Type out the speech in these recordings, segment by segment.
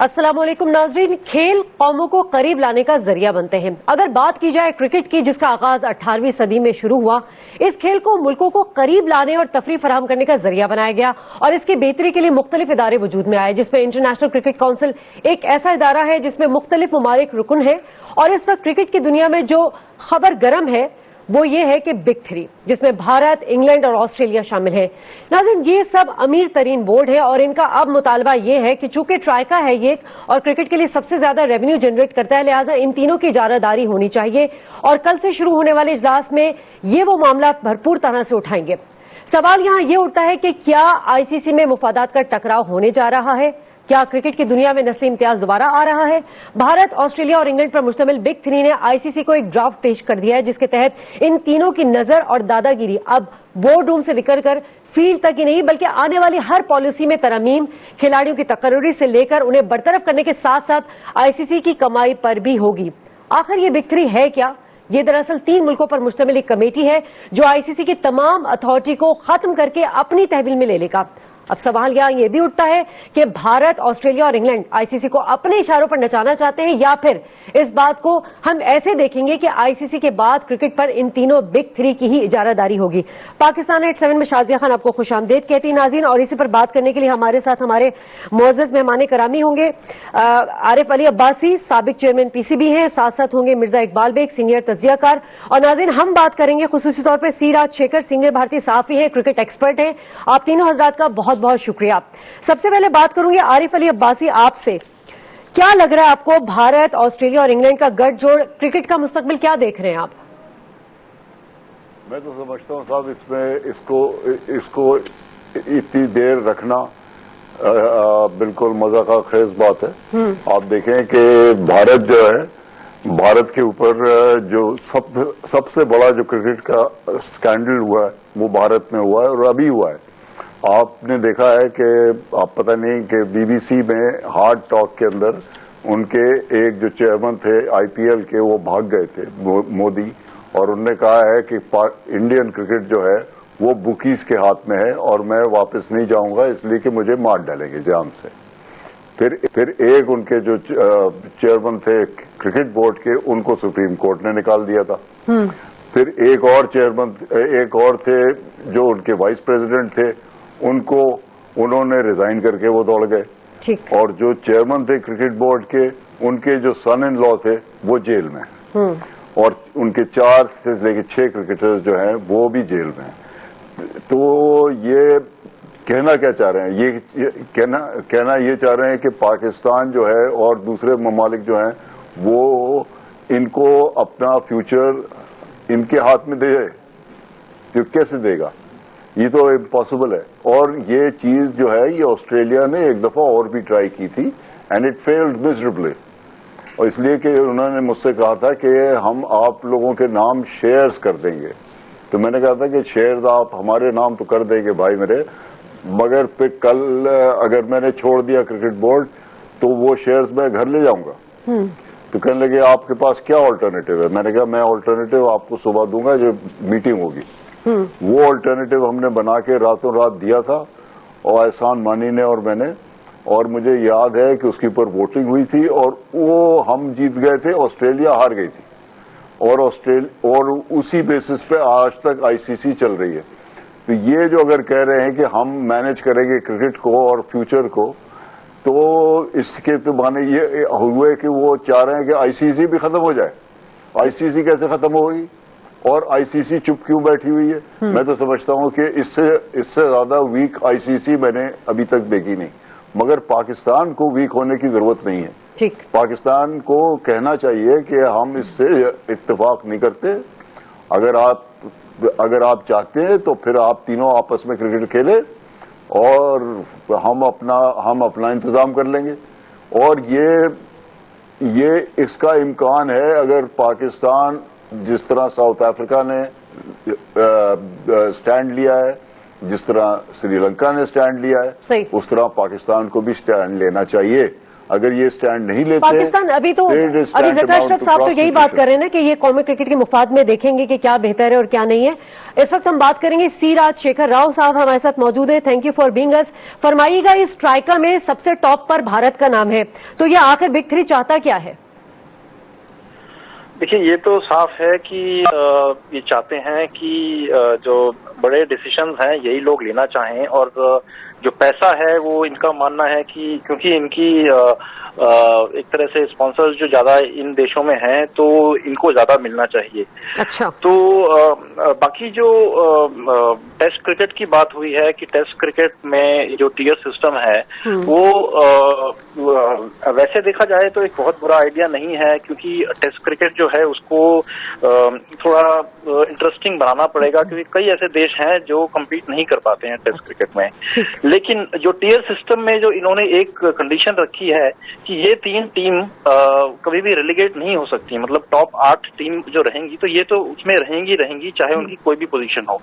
अस्सलाम वालेकुम नाजरीन। खेल कौमों को करीब लाने का जरिया बनते हैं। अगर बात की जाए क्रिकेट की, जिसका आगाज 18वीं सदी में शुरू हुआ, इस खेल को मुल्कों को करीब लाने और तफरीह फराहम करने का जरिया बनाया गया और इसकी बेहतरी के लिए मुख्तलिफ इदारे वजूद में आए, जिसमें इंटरनेशनल क्रिकेट काउंसिल एक ऐसा इदारा है जिसमें मुख्तलिफ ममालिक रुकन है। और इस वक्त क्रिकेट की दुनिया में जो खबर गर्म है वो ये है कि बिग थ्री, जिसमें भारत, इंग्लैंड और ऑस्ट्रेलिया शामिल है। नाज़रीन, ये सब अमीर तरीन बोर्ड है और इनका अब मुतालबा ये है कि चूंकि ट्राइका है ये और क्रिकेट के लिए सबसे ज्यादा रेवेन्यू जनरेट करता है, लिहाजा इन तीनों की इजारादारी होनी चाहिए। और कल से शुरू होने वाले इजलास में ये वो मामला भरपूर तरह से उठाएंगे। सवाल यहां ये उठता है कि क्या आईसीसी में मुफादात का टकराव होने जा रहा है? क्या क्रिकेट की दुनिया में नस्ली इम्तियाज दोबारा आ रहा है? भारत, ऑस्ट्रेलिया और इंग्लैंड पर मुश्तमिल बिग थ्री ने आईसीसी को एक ड्राफ्ट पेश कर दिया है, जिसके तहत इन तीनों की नजर और दादागिरी अब बोर्ड रूम से निकलकर फील्ड तक ही नहीं बल्कि आने वाली हर पॉलिसी में तरमीम, खिलाड़ियों की तकर्री से लेकर उन्हें बरतरफ करने के साथ साथ आईसीसी की कमाई पर भी होगी। आखिर ये बिग थ्री है क्या? ये दरअसल 3 मुल्कों पर मुश्तमिल एक कमेटी है जो आईसीसी की तमाम अथॉरिटी को खत्म करके अपनी तहवील में ले लेगा। अब सवाल यहाँ ये भी उठता है कि भारत, ऑस्ट्रेलिया और इंग्लैंड आईसीसी को अपने इशारों पर नचाना चाहते हैं या फिर इस बात को हम ऐसे देखेंगे कि आईसीसी के बाद क्रिकेट पर इन तीनों बिग थ्री की ही इजारादारी होगी। पाकिस्तान एट 7 में शाजिया खान आपको खुशामदीद कहती नाज़रीन, और इसी पर बात करने के लिए हमारे साथ हमारे मुअज़्ज़ज़ मेहमान करामी होंगे। आरिफ अली अब्बासी साबिक चेयरमैन पीसीबी हैं, साथ साथ होंगे मिर्जा इकबाल बेग सीनियर तज्जियाकार। और नाज़रीन, हम बात करेंगे खुसूसी तौर पर सी राजशेखर, सीनियर भारतीय सहाफ़ी हैं, क्रिकेट एक्सपर्ट हैं। आप तीनों हजरात का बहुत बहुत शुक्रिया। सबसे पहले बात करूंगी आरिफ अली अब्बासी आपसे। क्या लग रहा है आपको, भारत, ऑस्ट्रेलिया और इंग्लैंड का गठजोड़ क्रिकेट का मुस्तकबिल क्या देख रहे हैं आप? मैं तो समझता हूं साहब, इसमें इसको इतनी देर रखना बिल्कुल मज़ाक़ खेज बात है। आप देखें कि भारत जो है, भारत के ऊपर जो सबसे बड़ा जो क्रिकेट का स्कैंडल हुआ है वो भारत में हुआ है और अभी हुआ है। आपने देखा है कि आप पता नहीं कि बीबीसी में हार्ड टॉक के अंदर उनके एक जो चेयरमैन थे आईपीएल के, वो भाग गए थे मोदी, और उन्होंने कहा है कि इंडियन क्रिकेट जो है वो बुकीज के हाथ में है और मैं वापस नहीं जाऊंगा इसलिए कि मुझे मार डालेंगे जान से। फिर एक उनके जो चेयरमैन थे क्रिकेट बोर्ड के, उनको सुप्रीम कोर्ट ने निकाल दिया था। फिर एक और चेयरमैन, एक और थे जो उनके वाइस प्रेसिडेंट थे, उन्होंने रिजाइन करके वो दौड़ गए। और जो चेयरमैन थे क्रिकेट बोर्ड के, उनके जो सन इन लॉ थे वो जेल में, और उनके 4 से लेकर 6 क्रिकेटर्स जो हैं वो भी जेल में। तो ये कहना क्या चाह रहे हैं? ये कहना ये चाह रहे हैं कि पाकिस्तान जो है और दूसरे ममालिक जो हैं वो इनको अपना फ्यूचर इनके हाथ में दे, तो कैसे देगा? ये तो इम्पॉसिबल है। और ये चीज जो है ये ऑस्ट्रेलिया ने एक दफा और भी ट्राई की थी एंड इट फेल्ड मिजरेबली, और इसलिए कि उन्होंने मुझसे कहा था कि हम आप लोगों के नाम शेयर्स कर देंगे। तो मैंने कहा था कि शेयर्स आप हमारे नाम तो कर देंगे भाई मेरे, मगर फिर कल अगर मैंने छोड़ दिया क्रिकेट बोर्ड तो वो शेयर्स मैं घर ले जाऊंगा। तो कहने लगे आपके पास क्या ऑल्टरनेटिव है? मैंने कहा मैं ऑल्टरनेटिव आपको सुबह दूंगा जो मीटिंग होगी। वो ऑल्टरनेटिव हमने बना के रातों रात दिया था, और एहसान मानी ने और मैंने, और मुझे याद है कि उसके ऊपर वोटिंग हुई थी और वो हम जीत गए थे, ऑस्ट्रेलिया हार गई थी। और उसी बेसिस पे आज तक आईसीसी चल रही है। तो ये जो अगर कह रहे हैं कि हम मैनेज करेंगे क्रिकेट को और फ्यूचर को, तो इसके तो माने ये हुए कि वो चाह रहे हैं कि आईसीसी भी खत्म हो जाए। आईसीसी कैसे खत्म होगी? और आईसीसी चुप क्यों बैठी हुई है? मैं तो समझता हूं कि इससे ज्यादा वीक आईसीसी मैंने अभी तक देखी नहीं। मगर पाकिस्तान को वीक होने की जरूरत नहीं है। ठीक, पाकिस्तान को कहना चाहिए कि हम इससे इत्तेफाक नहीं करते। अगर आप चाहते हैं तो फिर आप तीनों आपस में क्रिकेट खेले और हम अपना इंतजाम कर लेंगे। और ये इसका इम्कान है, अगर पाकिस्तान जिस तरह साउथ अफ्रीका ने स्टैंड लिया है, जिस तरह श्रीलंका ने स्टैंड लिया है, उस तरह पाकिस्तान को भी स्टैंड लेना चाहिए। अगर ये स्टैंड नहीं लेते, पाकिस्तान अभी ज़का अशरफ साहब तो यही बात कर रहे हैं ना कि ये कौमी क्रिकेट के मुफाद में देखेंगे कि क्या बेहतर है और क्या नहीं है। इस वक्त हम बात करेंगे सी राजशेखर राव साहब हमारे साथ मौजूद है। थैंक यू फॉर बीइंग अस। फरमाइएगा, इस स्ट्राइकर में सबसे टॉप पर भारत का नाम है, तो ये आखिर बिग थ्री चाहता क्या है? देखिए, ये तो साफ है कि ये चाहते हैं कि जो बड़े डिसीजंस हैं यही लोग लेना चाहें, और जो पैसा है वो इनका मानना है कि क्योंकि इनकी एक तरह से स्पॉन्सर्स जो ज्यादा इन देशों में हैं तो इनको ज्यादा मिलना चाहिए। अच्छा, तो बाकी जो टेस्ट क्रिकेट की बात हुई है कि टेस्ट क्रिकेट में जो टियर सिस्टम है वो वैसे देखा जाए तो एक बहुत बुरा आइडिया नहीं है, क्योंकि टेस्ट क्रिकेट जो है उसको थोड़ा इंटरेस्टिंग बनाना पड़ेगा, क्योंकि कई ऐसे देश हैं जो कम्पीट नहीं कर पाते हैं टेस्ट क्रिकेट में। लेकिन जो टियर सिस्टम में जो इन्होंने एक कंडीशन रखी है कि ये 3 टीम कभी भी रेलीगेट नहीं हो सकती, मतलब टॉप 8 टीम जो रहेंगी तो ये तो उसमें रहेंगी चाहे उनकी कोई भी पोजीशन हो।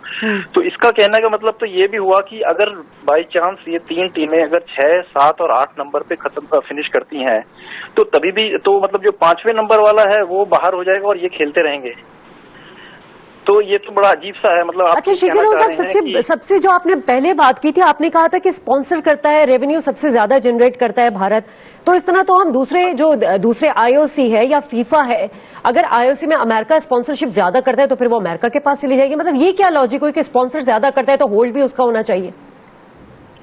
तो इसका कहने का मतलब तो ये भी हुआ कि अगर बाय चांस ये 3 टीमें अगर 6, 7 और 8 नंबर पे फिनिश करती हैं तो तभी भी तो मतलब जो 5वें नंबर वाला है वो बाहर हो जाएगा और ये खेलते रहेंगे। तो ये तो बड़ा अजीब सा है। मतलब अच्छा शेखर साहब, सबसे जो आपने पहले बात की थी, आपने कहा था कि स्पॉन्सर करता है, रेवेन्यू सबसे ज्यादा जनरेट करता है भारत, तो इस तरह तो हम दूसरे आईओसी है या फीफा है, अगर आईओसी में अमेरिका स्पॉन्सरशिप ज्यादा करता है तो फिर वो अमेरिका के पास चली जाएगी। मतलब ये क्या लॉजिक हुई कि स्पॉन्सर ज्यादा करता है तो होल्ड भी उसका होना चाहिए?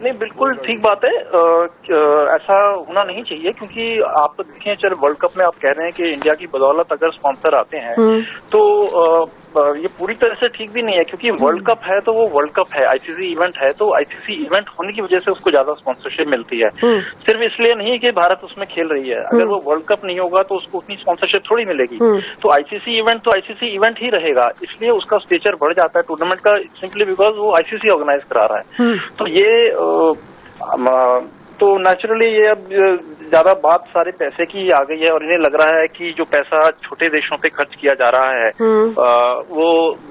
नहीं, बिल्कुल ठीक बात है। ऐसा होना नहीं चाहिए, क्योंकि आप देखें, चल वर्ल्ड कप में आप कह रहे हैं कि इंडिया की बदौलत अगर स्पॉन्सर आते हैं तो ये पूरी तरह से ठीक भी नहीं है, क्योंकि वर्ल्ड कप है तो वो वर्ल्ड कप है, आईसीसी इवेंट है तो आईसीसी इवेंट होने की वजह से उसको ज्यादा स्पॉन्सरशिप मिलती है। सिर्फ इसलिए नहीं कि भारत उसमें खेल रही है, अगर वो वर्ल्ड कप नहीं होगा तो उसको उतनी स्पॉन्सरशिप थोड़ी मिलेगी। तो आईसीसी इवेंट तो आईसीसी इवेंट ही रहेगा, इसलिए उसका स्टेचर बढ़ जाता है टूर्नामेंट का, सिंपली बिकॉज वो आईसीसी ऑर्गेनाइज करा रहा है। तो ये तो नेचुरली ये अब ज्यादा बात सारे पैसे की आ गई है, और इन्हें लग रहा है कि जो पैसा छोटे देशों पे खर्च किया जा रहा है वो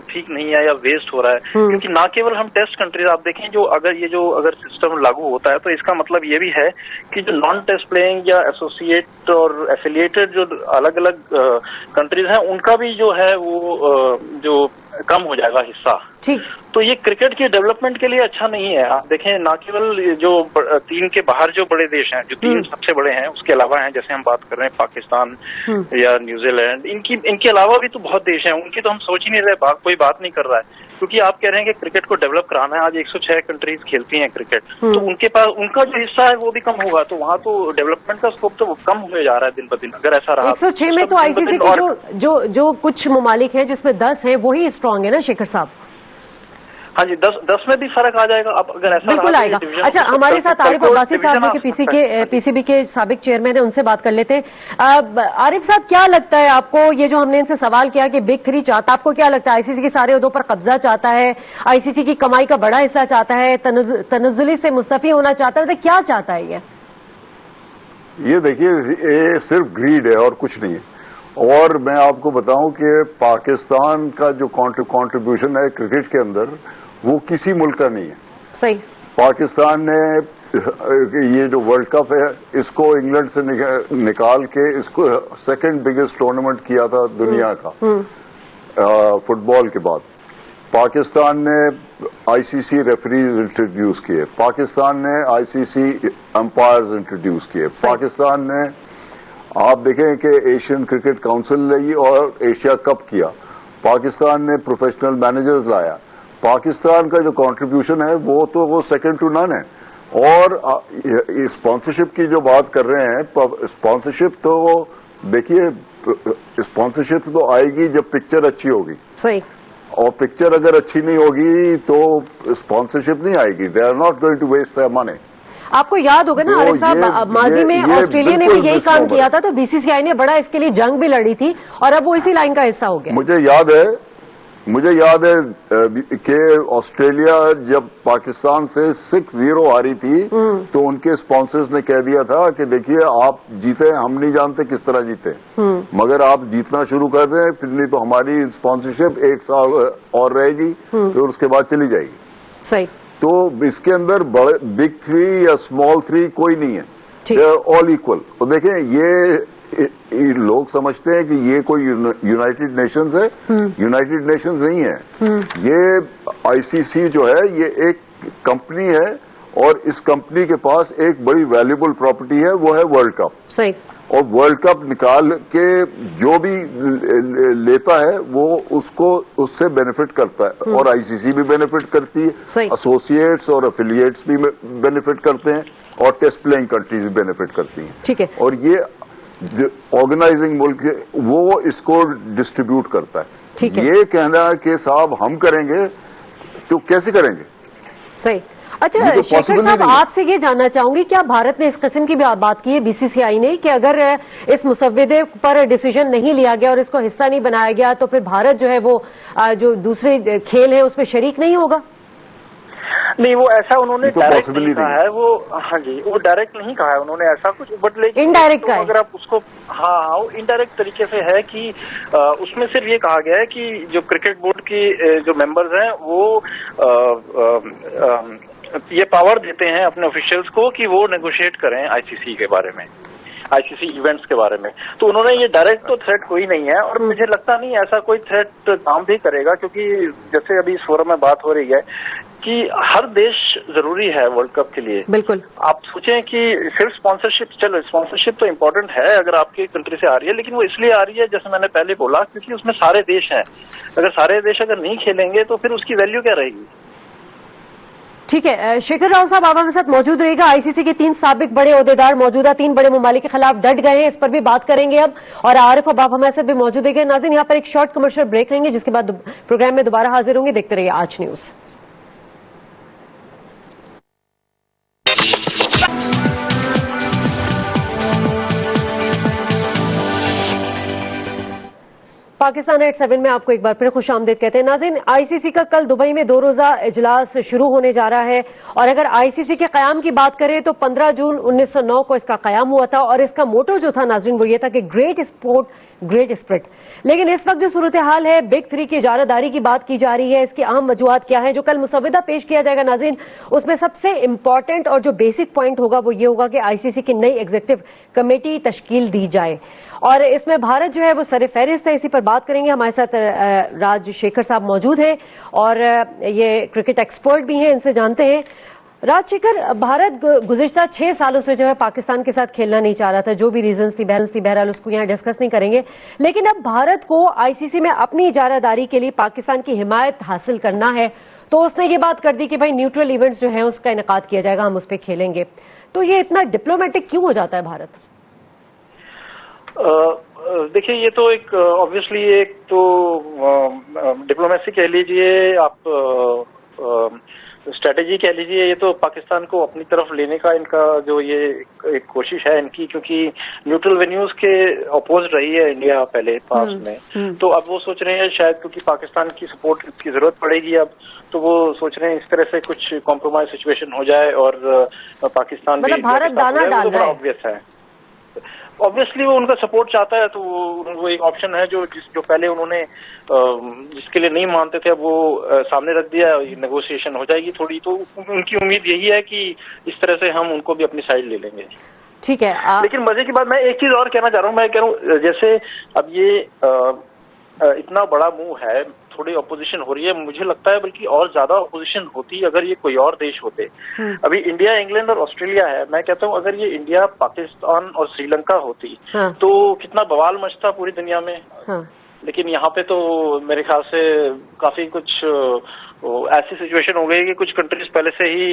ठीक नहीं है या वेस्ट हो रहा है। क्योंकि ना केवल हम टेस्ट कंट्रीज, आप देखें जो अगर सिस्टम लागू होता है तो इसका मतलब ये भी है कि जो नॉन टेस्ट प्लेइंग या एसोसिएट और एफिलिएटेड जो अलग अलग कंट्रीज हैं उनका भी जो है वो जो कम हो जाएगा हिस्सा। ठीक। तो ये क्रिकेट की डेवलपमेंट के लिए अच्छा नहीं है। आप देखें, ना केवल जो 3 के बाहर जो बड़े देश हैं, जो 3 सबसे बड़े हैं, उसके अलावा हैं, जैसे हम बात कर रहे हैं पाकिस्तान या न्यूजीलैंड, इनके अलावा भी तो बहुत देश हैं, उनकी तो हम सोच ही नहीं रहे, कोई बात नहीं कर रहा है, क्योंकि आप कह रहे हैं कि क्रिकेट को डेवलप कराना है। आज 106 कंट्रीज खेलती हैं क्रिकेट, तो उनके पास उनका जो हिस्सा है वो भी कम होगा, तो वहाँ तो डेवलपमेंट का स्कोप तो कम होने जा रहा है दिन ब दिन, अगर ऐसा रहा। 106 में तो आईसीसी के जो कुछ ममालिक हैं जिसमें 10 हैं वही स्ट्रांग है ना शेखर साहब? हाँ जी, 10 में भी फर्क आ जाएगा अब, अगर ऐसा बिल्कुल आएगा। अच्छा, हमारे साथ आरिफ अब्बासी साहब जो कि पीसीबी के साबिक चेयरमैन है, उनसे बात कर लेते हैं। आरिफ साहब, क्या लगता है आपको, ये जो हमने इनसे सवाल किया कि बिग थ्री चाहता, आपको क्या लगता है? आईसीसी के सारे ओहदों पर कब्जा चाहता है, आईसीसी की कमाई का बड़ा हिस्सा चाहता है, तनज़्ज़ुली से मुस्तफी होना चाहता है, मतलब क्या चाहता है ये देखिए, ये सिर्फ ग्रीड है और कुछ नहीं है। और मैं आपको बताऊं कि पाकिस्तान का जो कंट्रीब्यूशन है क्रिकेट के अंदर वो किसी मुल्क का नहीं है। सही। पाकिस्तान ने ये जो वर्ल्ड कप है इसको इंग्लैंड से निकाल के इसको सेकंड बिगेस्ट टूर्नामेंट किया था दुनिया का फुटबॉल के बाद। पाकिस्तान ने आईसीसी रेफरीज इंट्रोड्यूस किए, पाकिस्तान ने आईसीसी अंपायर्स इंट्रोड्यूस किए, पाकिस्तान ने आप देखें कि एशियन क्रिकेट काउंसिल लाई और एशिया कप किया, पाकिस्तान ने प्रोफेशनल मैनेजर्स लाया। पाकिस्तान का जो कंट्रीब्यूशन है वो सेकंड टू नन है। और स्पॉन्सरशिप की जो बात कर रहे हैं, स्पॉन्सरशिप तो देखिए, स्पॉन्सरशिप तो आएगी जब पिक्चर अच्छी होगी। सही। और पिक्चर अगर अच्छी नहीं होगी तो स्पॉन्सरशिप नहीं आएगी। They are not going to waste their money. आपको याद होगा ना आरिफ साहब, माजी में ऑस्ट्रेलिया ने भी यही काम किया था, तो बीसीसीआई ने बड़ा इसके लिए जंग भी लड़ी थी और अब वो इसी लाइन का हिस्सा हो गया। मुझे याद है कि ऑस्ट्रेलिया जब पाकिस्तान से 6-0 हारी थी तो उनके स्पॉन्सर्स ने कह दिया था कि देखिए आप जीते, हम नहीं जानते किस तरह जीते, मगर आप जीतना शुरू कर दें, फिर नहीं तो हमारी स्पॉन्सरशिप 1 साल और रहेगी, फिर उसके बाद चली जाएगी। सही। तो इसके अंदर बिग 3 या स्मॉल 3 कोई नहीं है। ठीक। All equal. तो देखें, ये लोग समझते हैं कि ये कोई यूनाइटेड नेशंस है। यूनाइटेड नेशंस नहीं है। ये आईसीसी जो है ये एक कंपनी है और इस कंपनी के पास एक बड़ी वैल्यूएबल प्रॉपर्टी है, वो है वर्ल्ड कप। सही। और वर्ल्ड कप निकाल के जो भी लेता है वो उसको उससे बेनिफिट करता है और आईसीसी भी बेनिफिट करती है, एसोसिएट्स और एफिलिएट्स भी बेनिफिट करते हैं और टेस्ट प्लेइंग कंट्रीज भी बेनिफिट करती हैं। ठीक है। और ये ऑर्गेनाइजिंग मुल्क वो इसको डिस्ट्रीब्यूट करता है। ठीक है। ये कहना कि साहब हम करेंगे तो कैसे करेंगे? सही। अच्छा तो शेखर साहब, आपसे ये जानना चाहूंगी, क्या भारत ने इस किस्म की भी बात की है बीसीसीआई ने कि अगर इस मुसव्वदे पर डिसीजन नहीं लिया गया और इसको हिस्सा नहीं बनाया गया तो फिर भारत जो है वो जो दूसरे खेल है उसमें शरीक नहीं होगा? नहीं, वो ऐसा उन्होंने तो डायरेक्ट नहीं कहा है। वो हाँ जी, वो डायरेक्ट नहीं कहा है उन्होंने ऐसा कुछ, बट लेकिन इनडायरेक्ट तो अगर आप उसको हाँ वो इनडायरेक्ट तरीके से है कि उसमें सिर्फ ये कहा गया है कि जो क्रिकेट बोर्ड की जो मेंबर्स हैं वो ये पावर देते हैं अपने ऑफिशियल्स को कि वो नेगोशिएट करें आईसीसी के बारे में, आईसीसी इवेंट्स के बारे में। तो उन्होंने ये डायरेक्ट तो थ्रेट कोई नहीं है और मुझे लगता नहीं ऐसा कोई थ्रेट काम भी करेगा, क्योंकि जैसे अभी इस फोरम में बात हो रही है कि हर देश जरूरी है वर्ल्ड कप के लिए। बिल्कुल। आप सोचें कि सिर्फ स्पॉन्सरशिप, चलो स्पॉन्सरशिप तो इम्पोर्टेंट है अगर आपकी कंट्री से आ रही है, लेकिन वो इसलिए आ रही है जैसे मैंने पहले बोला क्योंकि उसमें सारे देश हैं। अगर सारे देश अगर नहीं खेलेंगे तो फिर उसकी वैल्यू क्या रहेगी? ठीक है। शेखर राव साहब आप हमारे साथ मौजूद रहेगा। आईसीसी के 3 साबिक बड़े ओहदेदार मौजूदा 3 बड़े ममालिक के खिलाफ डट गए हैं, इस पर भी बात करेंगे अब। और आरिफ अब आप हमारे साथ भी मौजूद है। नाज़रीन, यहाँ पर एक शॉर्ट कमर्शियल ब्रेक लेंगे, जिसके बाद प्रोग्राम में दोबारा हाजिर होंगे। देखते रहिए आज न्यूज। पाकिस्तान एट 7 में आपको एक बार फिर खुशामदीद कहते हैं। नाज़रीन, आईसीसी का कल दुबई में 2 रोजा इजलास शुरू होने जा रहा है और अगर आईसीसी के कयाम की बात करें तो 15 जून 1909 को इसका कयाम हुआ था और इसका मोटो जो था नाज़रीन वो ये था कि ग्रेट स्पोर्ट ग्रेट स्पिरिट। लेकिन इस वक्त जो सूरत हाल है, बिग 3 की इजारादारी की बात की जा रही है। इसकी अहम वजूहात क्या है? जो कल मुसव्वदा पेश किया जाएगा नाज़रीन, उसमें सबसे इंपॉर्टेंट और जो बेसिक पॉइंट होगा वो ये होगा कि आईसीसी की नई एग्जीक्यूटिव कमेटी तश्कील दी जाए और इसमें भारत जो है वो सर फहरिस्त है। इसी पर बात करेंगे। हमारे साथ राजशेखर साहब मौजूद हैं और ये क्रिकेट एक्सपर्ट भी हैं, इनसे जानते हैं। राजशेखर, भारत गुज़िश्ता 6 सालों से जो है पाकिस्तान के साथ खेलना नहीं चाह रहा था, जो भी रीजंस थी बहरहाल उसको यहाँ डिस्कस नहीं करेंगे। लेकिन अब भारत को आईसीसी में अपनी इजारादारी के लिए पाकिस्तान की हिमायत हासिल करना है, तो उसने ये बात कर दी कि भाई न्यूट्रल इवेंट्स जो है उसका इनेकाद किया जाएगा, हम उस पर खेलेंगे। तो ये इतना डिप्लोमेटिक क्यों हो जाता है भारत? देखिए, ये तो एक ऑब्वियसली एक तो डिप्लोमेसी कह लीजिए, आप स्ट्रेटेजी कह लीजिए, ये तो पाकिस्तान को अपनी तरफ लेने का इनका जो ये एक कोशिश है इनकी, क्योंकि न्यूट्रल वेन्यूज के अपोज रही है इंडिया पहले पास में। तो अब वो सोच रहे हैं शायद क्योंकि पाकिस्तान की सपोर्ट की जरूरत पड़ेगी अब, तो वो सोच रहे हैं इस तरह से कुछ कॉम्प्रोमाइज सिचुएशन हो जाए और पाकिस्तान मतलब भारत दाना डाल रहा है। ऑब्वियस है, ऑब्वियसली वो उनका सपोर्ट चाहता है, तो वो एक ऑप्शन है जो पहले उन्होंने जिसके लिए नहीं मानते थे अब वो सामने रख दिया, नेगोशिएशन हो जाएगी थोड़ी। तो उनकी उम्मीद यही है कि इस तरह से हम उनको भी अपनी साइड ले लेंगे। ठीक है। लेकिन मजे की बात मैं एक चीज और कहना चाह रहा हूँ, मैं कह रहा हूँ जैसे अब ये इतना बड़ा मूव है, थोड़ी अपोजिशन हो रही है, मुझे लगता है बल्कि और ज्यादा अपोजिशन होती अगर ये कोई और देश होते। अभी इंडिया, इंग्लैंड और ऑस्ट्रेलिया है, मैं कहता हूँ अगर ये इंडिया, पाकिस्तान और श्रीलंका होती तो कितना बवाल मचता पूरी दुनिया में। लेकिन यहाँ पे तो मेरे ख्याल से काफी कुछ ऐसी सिचुएशन हो गई कि कुछ कंट्रीज पहले से ही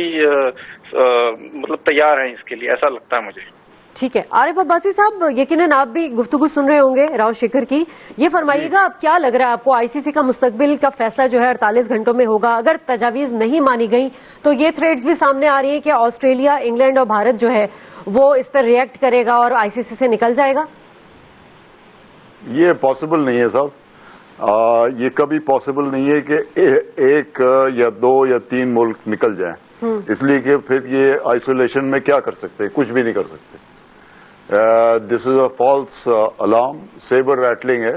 मतलब तैयार हैं इसके लिए, ऐसा लगता है मुझे। ठीक है। आरिफ अब्बासी साहब, यकीनन आप भी गुफ्तगू सुन रहे होंगे राजशेखर की, ये फरमाइएगा आप क्या लग रहा है आपको, आईसीसी का मुस्तकबिल का फैसला जो है 48 घंटों में होगा? अगर तजावीज नहीं मानी गई तो ये थ्रेड्स भी सामने आ रही है कि ऑस्ट्रेलिया, इंग्लैंड और भारत जो है वो इस पर रिएक्ट करेगा और आईसीसी से निकल जाएगा। ये पॉसिबल नहीं है साहब, ये कभी पॉसिबल नहीं है कि एक या 2 या 3 मुल्क निकल जाएं, इसलिए कि फिर ये आइसोलेशन में क्या कर सकते हैं, कुछ भी नहीं कर सकते। This is a false alarm, saber rattling है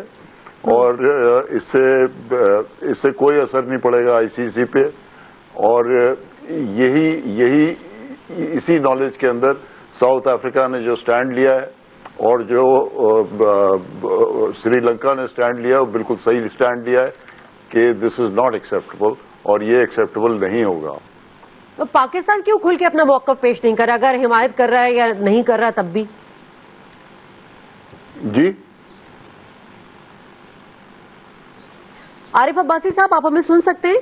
और इससे कोई असर नहीं पड़ेगा आईसीसी पे। और यही इसी नॉलेज के अंदर साउथ अफ्रीका ने जो स्टैंड लिया है और जो श्रीलंका ने स्टैंड लिया है, वो बिल्कुल सही स्टैंड लिया है कि दिस इज नॉट एक्सेप्टेबल और ये एक्सेप्टेबल नहीं होगा। तो पाकिस्तान क्यों खुल के अपना मौक़िफ़ पेश नहीं कर रहा? अगर हिमायत कर रहा है या नहीं कर रहा तब भी? जी आरिफ अब्बासी साहब, आप हमें सुन सकते हैं?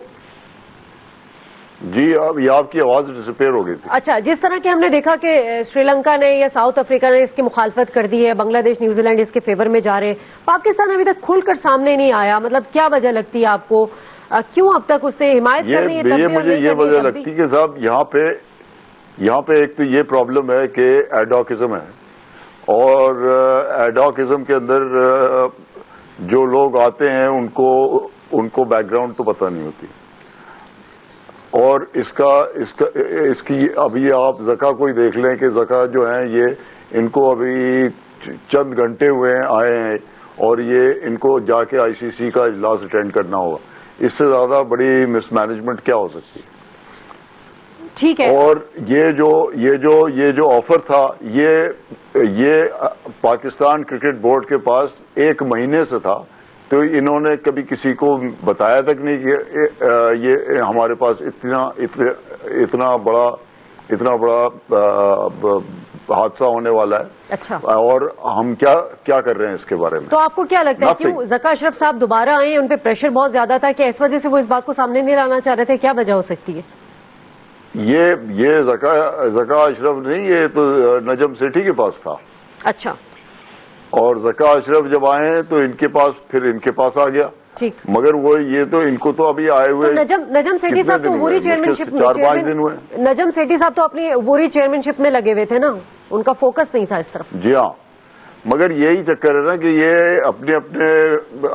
जी, अब ये आपकी आवाज डिसअपीयर हो गई थी। अच्छा, जिस तरह के हमने देखा कि श्रीलंका ने या साउथ अफ्रीका ने इसकी मुखालफत कर दी है, बांग्लादेश न्यूजीलैंड इसके फेवर में जा रहे हैं, पाकिस्तान अभी तक खुलकर सामने नहीं आया, मतलब क्या वजह लगती है आपको? क्यों अब तक उसने हिमायत करनी है? ये मुझे ये वजह लगती है कि साहब यहाँ पे एक तो ये प्रॉब्लम है कि एडॉकिज्म है और एडॉकिज्म के अंदर जो लोग आते हैं उनको बैकग्राउंड तो पता नहीं होती और इसकी अभी आप ज़का कोई देख लें कि ज़का जो है ये इनको अभी चंद घंटे हुए हैं आए हैं और ये इनको जाके आईसीसी का इजलास अटेंड करना होगा। इससे ज्यादा बड़ी मिसमैनेजमेंट क्या हो सकती है? ठीक है। और ये जो ऑफर था ये पाकिस्तान क्रिकेट बोर्ड के पास 1 महीने से था, तो इन्होंने कभी किसी को बताया तक नहीं कि ये हमारे पास इतना बड़ा हादसा होने वाला है। अच्छा। और हम क्या कर रहे हैं इसके बारे में? तो आपको क्या लगता है क्यों ज़का अशरफ साहब दोबारा आए? उन पे प्रेशर बहुत ज्यादा था, क्या इस वजह से वो इस बात को सामने नहीं लाना चाह रहे थे? क्या वजह हो सकती है? ये ज़का अशरफ नहीं, ये तो नजम सेठी के पास था। अच्छा। और ज़का अशरफ जब आए तो इनके पास आ गया। ठीक। मगर वो ये तो इनको तो अभी आए हुए तो नजम सेठी साहब तो वोरी चेयरमैनशिप में 4-5 दिन हुए। नजम सेठी साहब तो अपनी वोरी चेयरमैनशिप में लगे हुए थे ना, उनका फोकस नहीं था इस तरफ। जी हाँ, मगर यही चक्कर है ना कि ये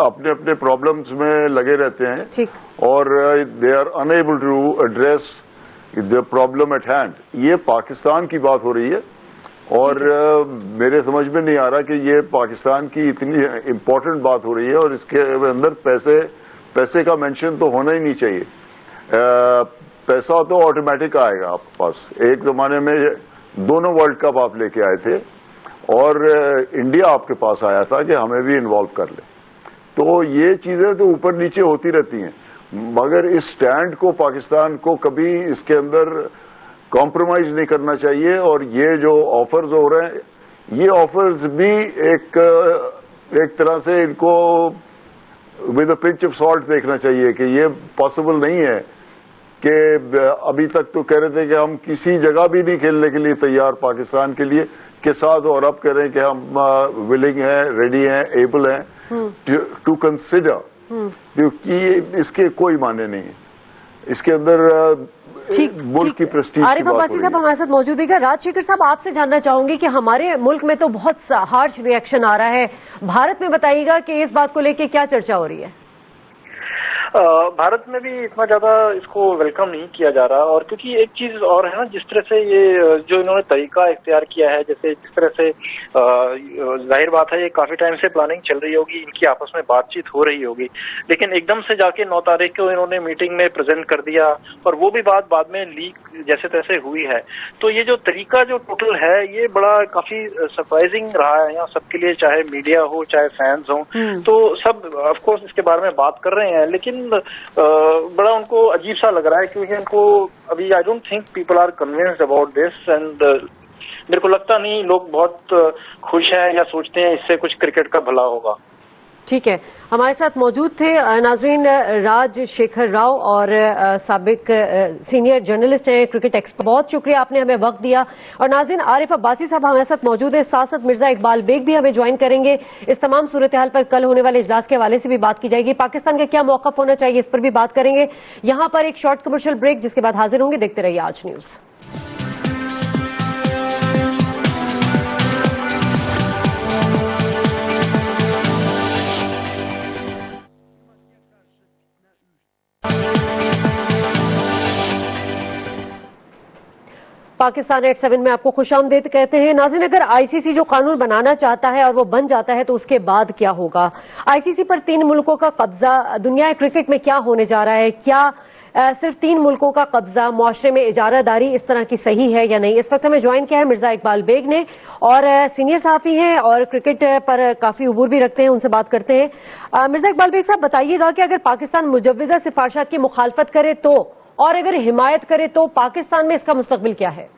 अपने प्रॉब्लम्स में लगे रहते हैं। ठीक। और they are unable to address the problem at hand. ये पाकिस्तान की बात हो रही है और मेरे समझ में नहीं आ रहा कि ये पाकिस्तान की इतनी इम्पोर्टेंट बात हो रही है और इसके अंदर पैसे का मेंशन तो होना ही नहीं चाहिए। पैसा तो ऑटोमेटिक आएगा आपके पास। एक जमाने में दोनों वर्ल्ड कप आप लेके आए थे और इंडिया आपके पास आया था कि हमें भी इन्वॉल्व कर ले। तो ये चीजें तो ऊपर नीचे होती रहती हैं, मगर इस स्टैंड को पाकिस्तान को कभी इसके अंदर कॉम्प्रोमाइज नहीं करना चाहिए। और ये जो ऑफर्स हो रहे हैं, ये ऑफर्स भी एक तरह से इनको with a pinch of salt देखना चाहिए कि ये पॉसिबल नहीं है कि अभी तक तो कह रहे थे कि हम किसी जगह भी नहीं खेलने के लिए तैयार पाकिस्तान के लिए के साथ, और अब कह रहे हैं कि हम विलिंग हैं, रेडी हैं, एबल हैं टू कंसिडर, क्योंकि इसके कोई माने नहीं है। इसके अंदर मुल्क की प्रेस्टीज। आरिफ अब्बासी साहब हमारे साथ मौजूद है। राजशेखर साहब, आपसे जानना चाहूंगी कि हमारे मुल्क में तो बहुत हार्श रिएक्शन आ रहा है, भारत में बताइएगा कि इस बात को लेकर क्या चर्चा हो रही है? भारत में भी इतना ज्यादा इसको वेलकम नहीं किया जा रहा, और क्योंकि एक चीज और है ना, जिस तरह से ये जो इन्होंने तरीका इख्तियार किया है, जैसे जिस तरह से जाहिर बात है ये काफी टाइम से प्लानिंग चल रही होगी, इनकी आपस में बातचीत हो रही होगी, लेकिन एकदम से जाके 9 तारीख को इन्होंने मीटिंग में प्रेजेंट कर दिया और वो भी बात बाद में लीक जैसे तैसे हुई है। तो ये जो तरीका जो टोटल है ये बड़ा काफी सरप्राइजिंग रहा है यहाँ सबके लिए, चाहे मीडिया हो चाहे फैंस हो, तो सब ऑफकोर्स इसके बारे में बात कर रहे हैं, लेकिन बड़ा उनको अजीब सा लग रहा है क्योंकि उनको अभी I don't think people are convinced about this, and मेरे को लगता नहीं लोग बहुत खुश हैं या सोचते हैं इससे कुछ क्रिकेट का भला होगा। ठीक है, हमारे साथ मौजूद थे नाजरीन राजशेखर राव और साबिक सीनियर जर्नलिस्ट हैं, क्रिकेट एक्सपर्ट। बहुत शुक्रिया, आपने हमें वक्त दिया। और नाजरीन, आरिफ अब्बासी साहब हमारे साथ मौजूद है, साथ साथ मिर्जा इकबाल बेग भी हमें ज्वाइन करेंगे। इस तमाम सूरत हाल पर कल होने वाले इजलास के हवाले से भी बात की जाएगी, पाकिस्तान का क्या मौक़िफ़ होना चाहिए इस पर भी बात करेंगे। यहाँ पर एक शॉर्ट कमर्शियल ब्रेक, जिसके बाद हाजिर होंगे। देखते रहिए आज न्यूज। पाकिस्तान एट 7 में आपको खुशामदीद कहते हैं। नाज़रीन, अगर आईसीसी जो कानून बनाना चाहता है और वो बन जाता है तो उसके बाद क्या होगा? आईसीसी पर 3 मुल्कों का कब्जा, दुनिया क्रिकेट में क्या होने जा रहा है? क्या सिर्फ 3 मुल्कों का कब्जा, मुआशरे में इजारादारी इस तरह की सही है या नहीं? इस वक्त हमें ज्वाइन किया है मिर्जा इकबाल बेग ने, और सीनियर सहाफी हैं और क्रिकेट पर काफी उबूर भी रखते हैं, उनसे बात करते हैं। मिर्जा इकबाल बेग साहब, बताइएगा कि अगर पाकिस्तान मुजव्वज़ा सिफारिशात की मुखालफत करे तो, और अगर हिमायत करे तो पाकिस्तान में इसका मुस्तकबिल क्या है?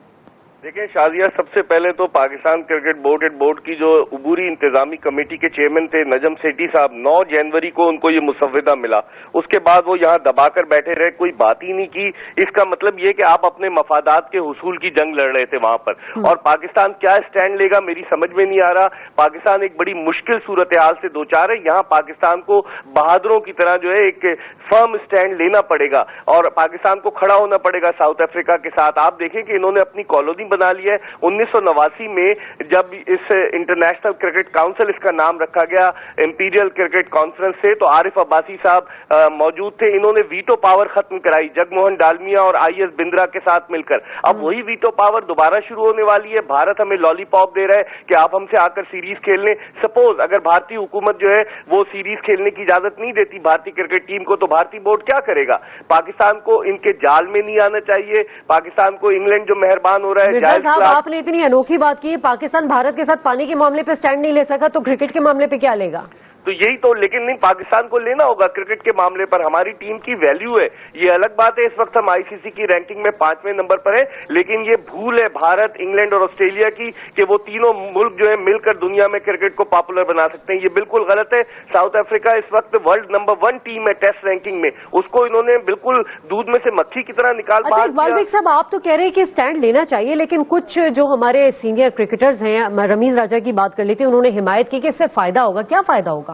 देखिए शाजिया, सबसे पहले तो पाकिस्तान क्रिकेट बोर्ड की जो उबूरी इंतजामी कमेटी के चेयरमैन थे नजम सेठी साहब, 9 जनवरी को उनको ये मुसव्वदा मिला। उसके बाद वो यहाँ दबाकर बैठे रहे, कोई बात ही नहीं की। इसका मतलब ये कि आप अपने मफादात के हुसूल की जंग लड़ रहे थे वहां पर। और पाकिस्तान क्या स्टैंड लेगा मेरी समझ में नहीं आ रहा। पाकिस्तान एक बड़ी मुश्किल सूरत हाल से दो चार है। यहाँ पाकिस्तान को बहादुरों की तरह जो है एक फर्म स्टैंड लेना पड़ेगा और पाकिस्तान को खड़ा होना पड़ेगा साउथ अफ्रीका के साथ। आप देखें कि इन्होंने अपनी कॉलोनी बना लिया है। 1989 में जब इस इंटरनेशनल क्रिकेट काउंसिल, इसका नाम रखा गया इंपीरियल क्रिकेट कॉन्फ्रेंस से, तो आरिफ अब्बासी साहब मौजूद थे। इन्होंने वीटो पावर खत्म कराई जगमोहन डालमिया और आईएस बिंद्रा के साथ मिलकर। अब वही वीटो पावर दोबारा शुरू होने वाली है। भारत हमें लॉलीपॉप दे रहा है कि आप हमसे आकर सीरीज खेलने। सपोज अगर भारतीय हुकूमत जो है वो सीरीज खेलने की इजाजत नहीं देती भारतीय क्रिकेट टीम को, तो भारतीय बोर्ड क्या करेगा? पाकिस्तान को इनके जाल में नहीं आना चाहिए। पाकिस्तान को इंग्लैंड जो मेहरबान हो रहा है, साहब आपने इतनी अनोखी बात की है, पाकिस्तान भारत के साथ पानी के मामले पे स्टैंड नहीं ले सका तो क्रिकेट के मामले पे क्या लेगा? तो यही तो, लेकिन नहीं, पाकिस्तान को लेना होगा क्रिकेट के मामले पर। हमारी टीम की वैल्यू है, ये अलग बात है। इस वक्त हम आईसीसी की रैंकिंग में 5वें नंबर पर है, लेकिन ये भूल है भारत, इंग्लैंड और ऑस्ट्रेलिया की कि वो तीनों मुल्क जो है मिलकर दुनिया में क्रिकेट को पॉपुलर बना सकते हैं। ये बिल्कुल गलत है। साउथ अफ्रीका इस वक्त वर्ल्ड नंबर 1 टीम है टेस्ट रैंकिंग में, उसको इन्होंने बिल्कुल दूध में से मक्खी की तरह निकाल बाहर इकबाल बेग साहब, आप तो कह रहे हैं कि स्टैंड लेना चाहिए, लेकिन कुछ जो हमारे सीनियर क्रिकेटर्स हैं, रमीज राजा की बात कर लेती, उन्होंने हिमायत की कि इससे फायदा होगा। क्या फायदा होगा?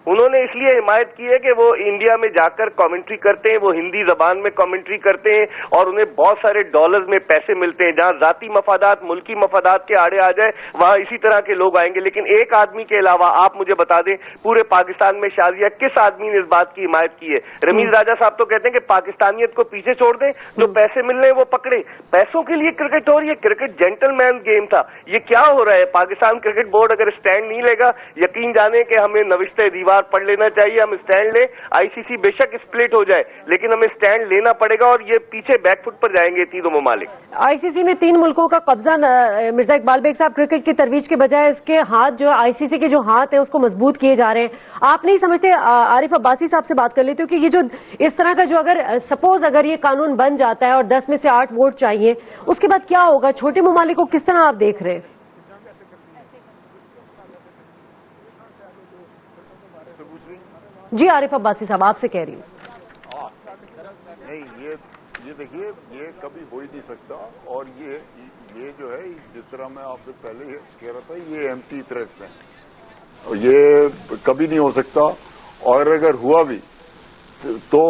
उन्होंने इसलिए हिमायत की है कि वो इंडिया में जाकर कमेंट्री करते हैं, वो हिंदी जबान में कमेंट्री करते हैं और उन्हें बहुत सारे डॉलर्स में पैसे मिलते हैं। जहां जाती मफादात, मुल्की मफादात के आड़े आ जाए, वहां इसी तरह के लोग आएंगे। लेकिन एक आदमी के अलावा आप मुझे बता दें पूरे पाकिस्तान में शाजिया किस आदमी ने इस बात की हिमायत की है? रमीज राजा साहब तो कहते हैं कि पाकिस्तानियत को पीछे छोड़ दें, जो पैसे मिल रहे हैं वो पकड़े। पैसों के लिए क्रिकेट हो रही है, क्रिकेट जेंटलमैन गेम था। ये क्या हो रहा है? पाकिस्तान क्रिकेट बोर्ड अगर स्टैंड नहीं लेगा, यकीन जाने कि हमें नविश्ते दीवार पढ़ लेना चाहिए। हम स्टैंड ले, आईसीसी बेशक स्प्लिट हो जाए, लेकिन हमें स्टैंड लेना पड़ेगा और ये पीछे बैकफुट पर जाएंगे तीनों ममालिक। आईसीसी में 3 मुल्कों का कब्जा, मिर्जा इकबाल बेग साहब, क्रिकेट की तरवीज के बजाय इसके हाथ जो आईसीसी के जो हाथ है उसको मजबूत किए जा रहे हैं। आप नहीं समझते? आरिफ अब्बासी साहब से बात कर लेते हो कि ये जो इस तरह का जो अगर सपोज अगर ये कानून बन जाता है और 10 में से 8 वोट चाहिए, उसके बाद क्या होगा? छोटे ममालिक को किस तरह आप देख रहे हैं? जी आरिफ अब्बासी साहब, आपसे कह रही हूँ। नहीं, ये देखिए, ये कभी हो ही नहीं सकता। और ये जो है, जिस तरह मैं आपसे पहले कह रहा था, ये एम्प्टी थ्रेट्स हैं और ये कभी नहीं हो सकता। और अगर हुआ भी तो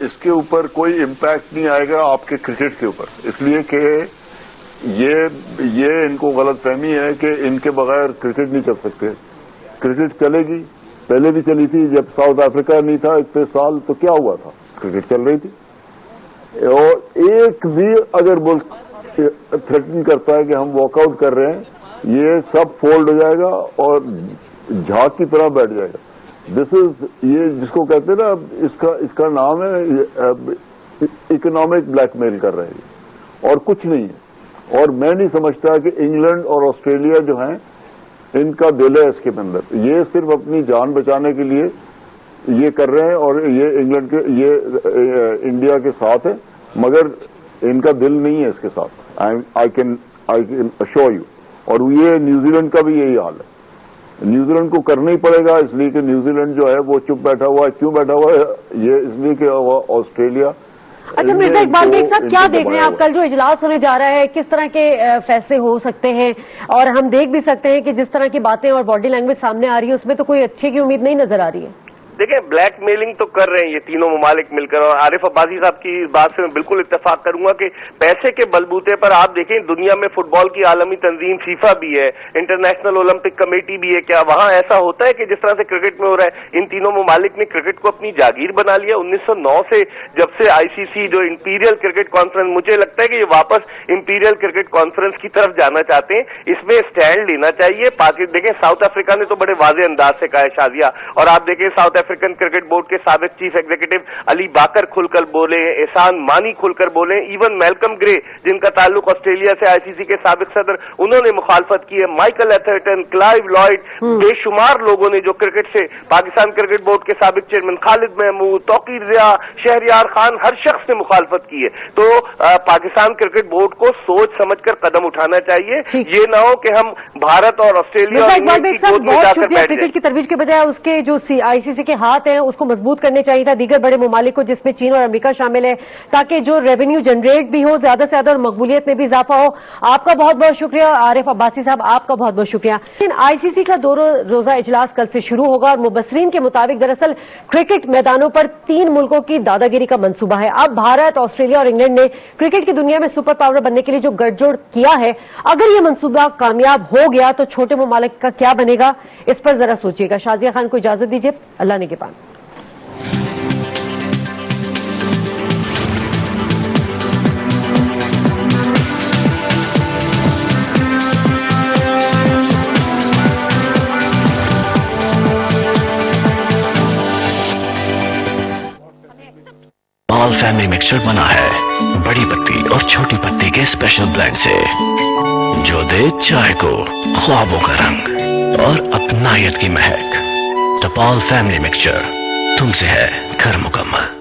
इसके ऊपर कोई इम्पैक्ट नहीं आएगा आपके क्रिकेट के ऊपर, इसलिए कि ये इनको गलतफहमी है कि इनके बगैर क्रिकेट नहीं चल सकते। क्रिकेट चलेगी, पहले भी चली थी। जब साउथ अफ्रीका नहीं था इतने साल तो क्या हुआ था? क्रिकेट चल रही थी। और एक भी अगर मुल्क थ्रेटन करता है कि हम वॉकआउट कर रहे हैं, ये सब फोल्ड हो जाएगा और झाग की तरह बैठ जाएगा। दिस इज, ये जिसको कहते हैं ना, इसका नाम है इकोनॉमिक ब्लैकमेल कर रहे हैं और कुछ नहीं है। और मैं नहीं समझता कि इंग्लैंड और ऑस्ट्रेलिया जो हैं इनका दिल है इसके अंदर। ये सिर्फ अपनी जान बचाने के लिए ये कर रहे हैं और ये इंग्लैंड के, ये इंडिया के साथ है, मगर इनका दिल नहीं है इसके साथ। I can assure you. और ये न्यूजीलैंड का भी यही हाल है। न्यूजीलैंड को करना ही पड़ेगा, इसलिए कि न्यूजीलैंड जो है वो चुप बैठा हुआ है। क्यों बैठा हुआ है? ये इसलिए कि ऑस्ट्रेलिया। अच्छा मिर्जा इकबाल बेग साहब, क्या देख रहे हैं आप? कल जो इजलास होने जा रहा है, किस तरह के फैसले हो सकते हैं? और हम देख भी सकते हैं कि जिस तरह की बातें और बॉडी लैंग्वेज सामने आ रही है, उसमें तो कोई अच्छे की उम्मीद नहीं नजर आ रही है। देखिए, ब्लैकमेलिंग तो कर रहे हैं ये तीनों ममालिक मिलकर। और आरिफ अब्बासी साहब की इस बात से मैं बिल्कुल इत्तेफाक करूंगा कि पैसे के बलबूते पर आप देखें, दुनिया में फुटबॉल की आलमी तंजीम फीफा भी है, इंटरनेशनल ओलंपिक कमेटी भी है। क्या वहां ऐसा होता है कि जिस तरह से क्रिकेट में हो रहा है? इन तीनों ममालिक ने क्रिकेट को अपनी जागीर बना लिया। 1909 से जब से आईसीसी जो इंपीरियल क्रिकेट कॉन्फ्रेंस, मुझे लगता है कि ये वापस इंपीरियल क्रिकेट कॉन्फ्रेंस की तरफ जाना चाहते हैं। इसमें स्टैंड लेना चाहिए। देखें, साउथ अफ्रीका ने तो बड़े वाजे अंदाज से कहा है शाजिया, और आप देखें साउथ अफ्रीकन क्रिकेट बोर्ड के साबिक चीफ एग्जीक्यूटिव अली बाकर खुलकर बोले, एहसान मानी खुलकर बोले, इवन मैल्कम ग्रे जिनका ताल्लुक ऑस्ट्रेलिया से आईसीसी के साबिक सदर, उन्होंने मुखालफत की है। माइकल एथरटन, क्लाइव लॉयड, बेशुमार लोगों ने जो क्रिकेट से, पाकिस्तान क्रिकेट बोर्ड के साबिक चेयरमैन खालिद महमूद, तौकीर रिया, शहरयार खान, हर शख्स ने मुखालफत की है। तो पाकिस्तान क्रिकेट बोर्ड को सोच समझकर कदम उठाना चाहिए। ये ना हो कि हम भारत और ऑस्ट्रेलिया और इंग्लैंड की गोद में जाकर बैठ जाएं। क्रिकेट की तरवीज के बजाय उसके जो आईसीसी के हाथ हैं उसको मजबूत करने चाहिए था, दीगर बड़े ममालिक को जिसमें चीन और अमेरिका शामिल है, ताकि जो रेवेन्यू जनरेट भी हो ज्यादा से ज्यादा और मकबूलियत में भी इजाफा हो। आपका बहुत बहुत शुक्रिया आरिफ अब्बासी साहब, आपका बहुत बहुत शुक्रिया। आईसीसी का 2 रोजा इजलास कल से शुरू होगा और मुबसरीन के मुताबिक दरअसल क्रिकेट मैदानों पर 3 मुल्कों की दादागिरी का मंसूबा है। अब भारत, ऑस्ट्रेलिया और इंग्लैंड ने क्रिकेट की दुनिया में सुपर पावर बनने के लिए जो गठजोड़ किया है, अगर यह मंसूबा कामयाब हो गया तो छोटे ममालिक का क्या बनेगा, इस पर जरा सोचिएगा। शाजिया खान को इजाजत दीजिए, अल्लाह निगहबान। ऑल फैमिली मिक्सचर बना है बड़ी पत्ती और छोटी पत्ती के स्पेशल ब्लेंड से, जो दे चाय को ख्वाबों का रंग और अपनायत की महक। टपाल फैमिली मिक्सचर, तुमसे है घर मुकम्मल।